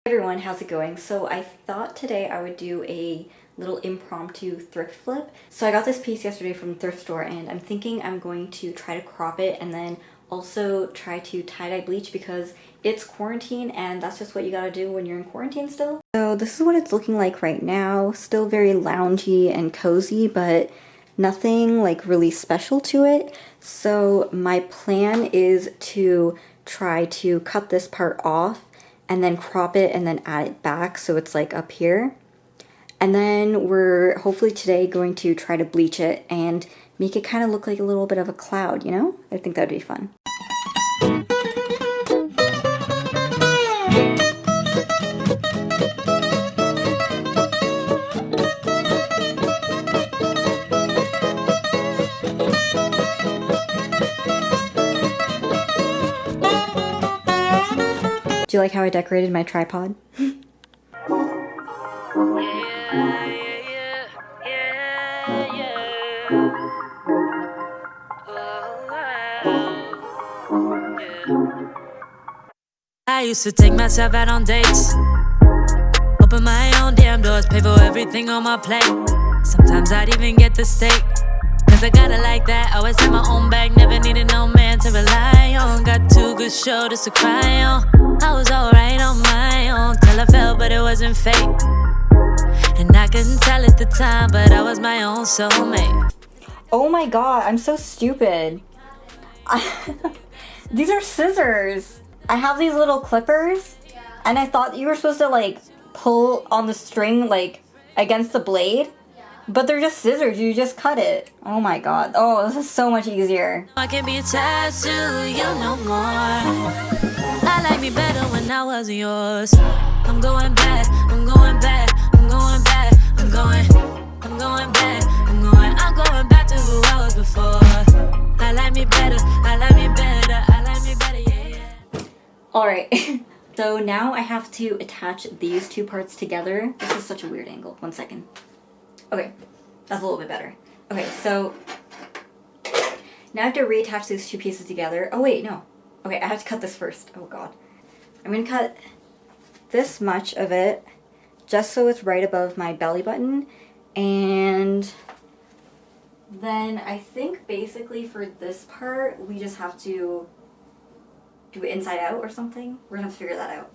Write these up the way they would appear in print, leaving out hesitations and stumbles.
Hey everyone, how's it going? So I thought today I would do a little impromptu thrift flip. So I got this piece yesterday from the thrift store and I'm thinking I'm going to try to crop it and then also try to tie-dye bleach because it's quarantine and that's just what you gotta do when you're in quarantine still. So this is what it's looking like right now. Still very loungy and cozy, but nothing like really special to it. So my plan is to try to cut this part off and then crop it and then add it back so it's like up here. And then we're hopefully today going to try to bleach it and make it kind of look like a little bit of a cloud, you know? I think that'd be fun. Do you like how I decorated my tripod? I used to take myself out on dates, open my own damn doors, pay for everything on my plate. Sometimes I'd even get the steak, cause I got it like that. Always had my own bag, never needed no man to rely on. Got two good shoulders to cry on. I was alright on my own till I fell, but it wasn't fate. And I couldn't tell at the time, but I was my own soulmate. Oh my god, I'm so stupid. These are scissors. I have these little clippers, and I thought you were supposed to like pull on the string like against the blade, but they're just scissors. You just cut it. Oh my god. Oh, this is so much easier. I can't be attached to you no more. I like me better when I wasn't yours. I'm going back, I'm going back, I'm going back, I'm going back, I'm going back to who I was before. I like me better, I like me better, I like me better, yeah, yeah. Alright, so now I have to attach these two parts together. This is such a weird angle. 1 second. Okay, that's a little bit better. Okay, so now I have to reattach these two pieces together. Oh wait, no. Okay, I have to cut this first. Oh god. I'm gonna cut this much of it just so it's right above my belly button, and then I think basically for this part we just have to do it inside out or something. We're gonna have to figure that out.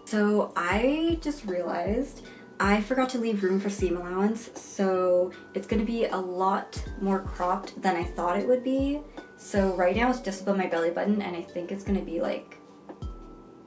So I just realized I forgot to leave room for seam allowance, so it's gonna be a lot more cropped than I thought it would be. So right now it's just above my belly button and I think it's gonna be like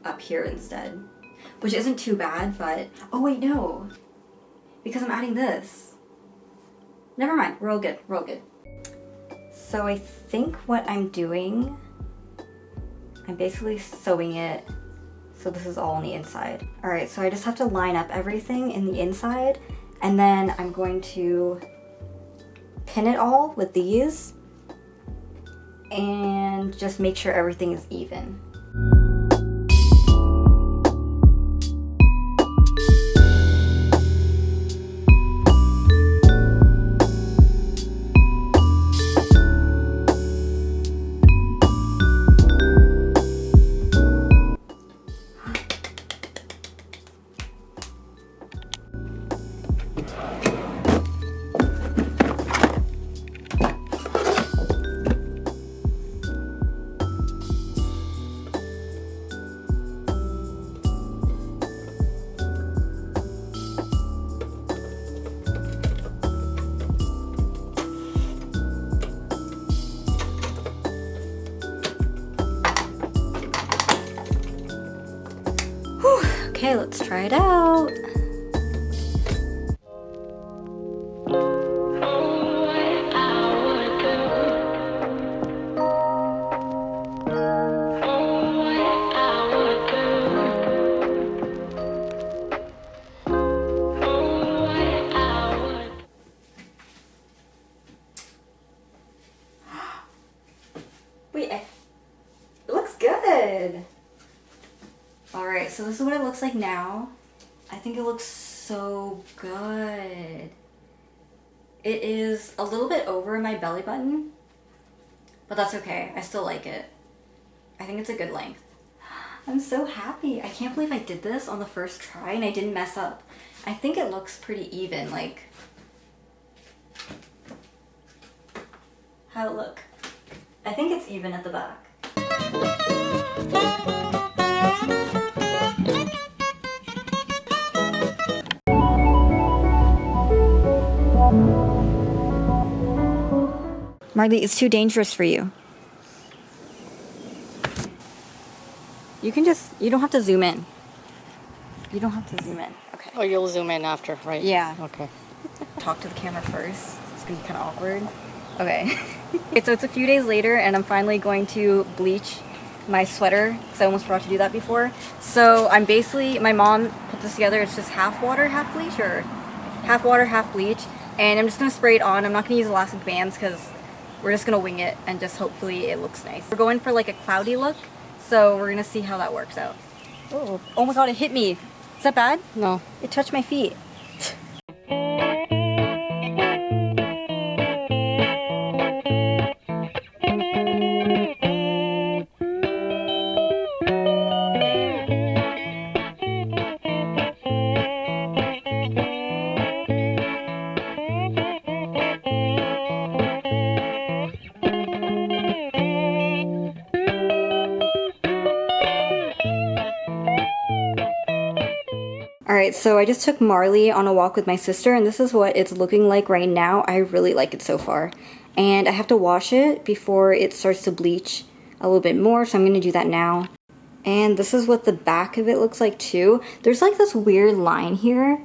up here instead, which isn't too bad, but oh wait, no, because I'm adding this. Never mind, we're all good, we're all good. So I think what I'm doing, I'm basically sewing it so this is all on the inside. Alright, so I just have to line up everything in the inside, and then I'm going to pin it all with these and just make sure everything is even. Okay, let's try it out. Wait, it looks good. Alright, so this is what it looks like now. I think it looks so good. It is a little bit over my belly button, but that's okay. I still like it. I think it's a good length. I'm so happy. I can't believe I did this on the first try and I didn't mess up. I think it looks pretty even, like... How'd it look? I think it's even at the back. Marley, it's too dangerous for you. You can just, you don't have to zoom in. You don't have to zoom in. Okay. Oh, you'll zoom in after, right? Yeah. Okay. Talk to the camera first. It's gonna be kind of awkward. Okay. So it's a few days later and I'm finally going to bleach my sweater because I almost forgot to do that before. So I'm basically, my mom put this together. It's just half water, half bleach, or half water, half bleach. And I'm just gonna spray it on. I'm not gonna use elastic bands because we're just gonna wing it and just hopefully it looks nice. We're going for like a cloudy look, so we're gonna see how that works out. Oh my god, it hit me. Is that bad? No. It touched my feet. Alright, so I just took Marley on a walk with my sister and this is what it's looking like right now. I really like it so far. And I have to wash it before it starts to bleach a little bit more, so I'm going to do that now. And this is what the back of it looks like too. There's like this weird line here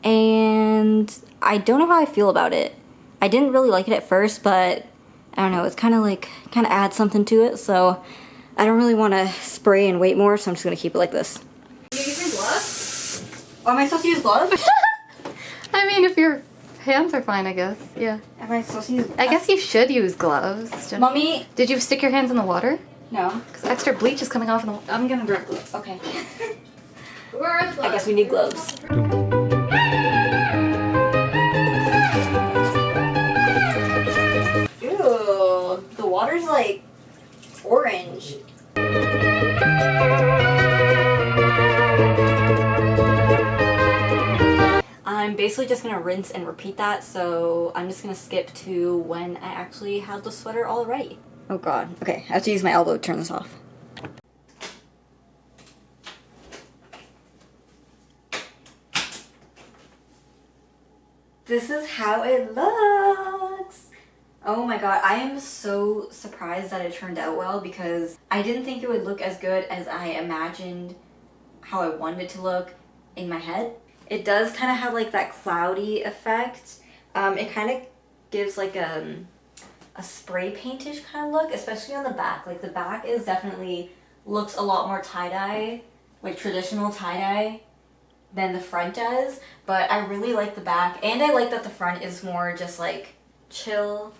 and I don't know how I feel about it. I didn't really like it at first, but I don't know, it's kind of adds something to it, so I don't really want to spray and wait more, so I'm just going to keep it like this. You using gloves? Oh, am I supposed to use gloves? I mean, if your hands are fine, I guess. Yeah. Am I supposed to use... I guess you should use gloves. Mommy? Did you stick your hands in the water? No. Because extra bleach is coming off in the water. I'm gonna grab gloves. Okay. Where are the gloves? I guess we need gloves. Ew. The water's like orange. I'm basically just gonna rinse and repeat that, so I'm just gonna skip to when I actually have the sweater all ready. Oh god. Okay, I have to use my elbow to turn this off. This is how it looks! Oh my god, I am so surprised that it turned out well because I didn't think it would look as good as I imagined how I wanted it to look in my head. It does kind of have like that cloudy effect. It kind of gives like a spray paintish kind of look, especially on the back. Like the back is definitely looks a lot more tie-dye, like traditional tie-dye than the front does. But I really like the back, and I like that the front is more just like chill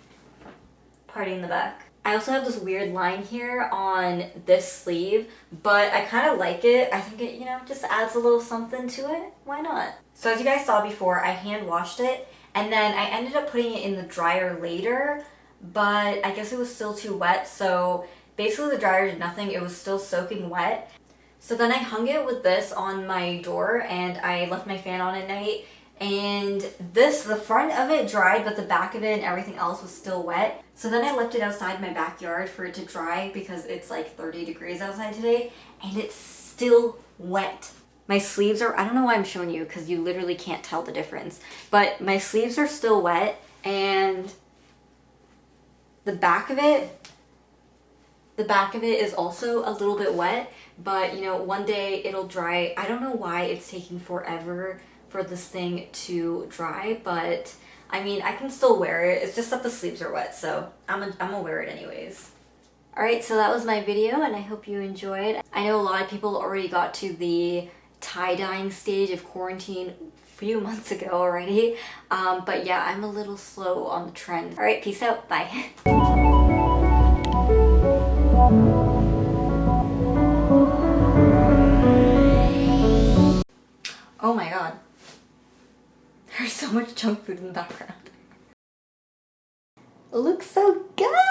party in the back. I also have this weird line here on this sleeve, but I kind of like it. I think it, you know, just adds a little something to it. Why not? So as you guys saw before, I hand washed it, and then I ended up putting it in the dryer later, but I guess it was still too wet, so basically the dryer did nothing. It was still soaking wet. So then I hung it with this on my door, and I left my fan on at night, and this, the front of it dried, but the back of it and everything else was still wet. So then I left it outside my backyard for it to dry because it's like 30 degrees outside today, and it's still wet. My sleeves are, I don't know why I'm showing you because you literally can't tell the difference, but my sleeves are still wet, and the back of it is also a little bit wet, but you know, one day it'll dry. I don't know why it's taking forever for this thing to dry, but I mean, I can still wear it. It's just that the sleeves are wet, so I'm gonna wear it anyways. Alright, so that was my video, and I hope you enjoyed. I know a lot of people already got to the tie-dyeing stage of quarantine a few months ago already, but yeah, I'm a little slow on the trend. Alright, peace out, bye. Oh my god. There's so much junk food in the background. It looks so good!